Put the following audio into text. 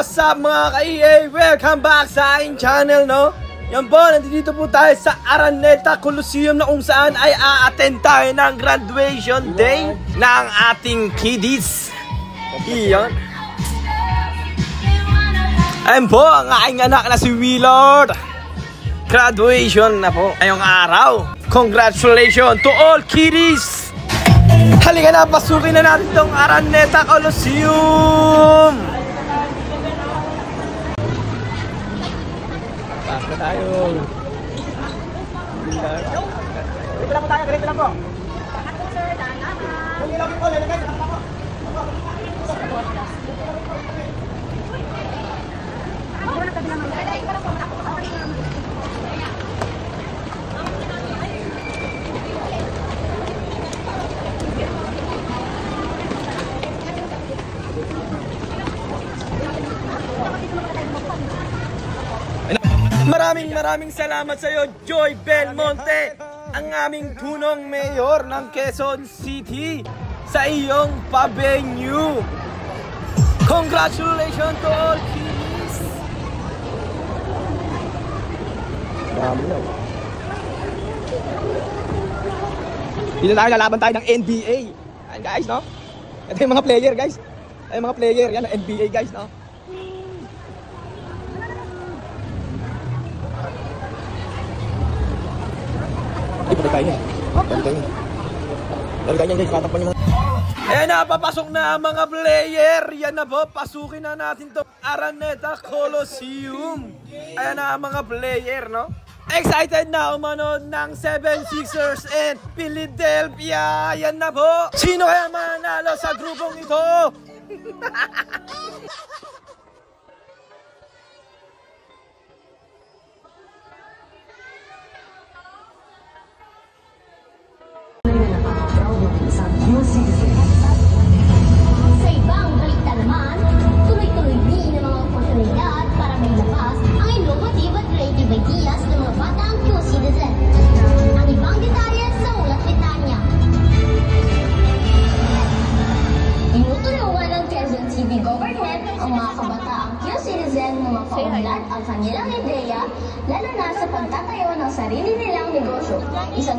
what's up mga ka-EA? Welcome back sa aking channel, no? Yan po, nandito po tayo sa Araneta Coliseum na kung saan ay a-attend tayo ng graduation day ng ating kiddies. Iyan. Ayan po, ang aking anak na si Willard. Graduation na po ngayong araw. Congratulations to all kiddies! Halika na, pasukin na natin itong Araneta Coliseum! Pasok na tayo! Ganito lang po tayo, ganito lang po! Maraming salamat sa iyo, Joy Belmonte, ang aming punong mayor ng Quezon City, sa iyong pa-venue. Congratulations to all kiddies! Dito tayo, lalaban tayo ng NBA. Ayan guys, no? Ito yung mga player guys. Ito yung mga player, yan ang NBA guys, no? Ayan na, papasok na ang mga player. Yan na po, pasukin na natin to Araneta Coliseum. Ayan na ang mga player, no? Excited na umanood ng 76ers and Philadelphia. Yan na po. Sino kaya mananalo sa grupong ito? Sa ibang balita naman, tuloy-tuloy din ang mga oportunidad para may labas ang innovative at creative ideas ng mga batang Q-citizen. Ang ibang detalye sa ulat Britanya. Tinutulungan ng Quezon City Government ang mga kabataang Q-citizen na mapaunlad ang kanilang ideya, lalo na sa pagtatayo ng sarili nilang negosyo. Isang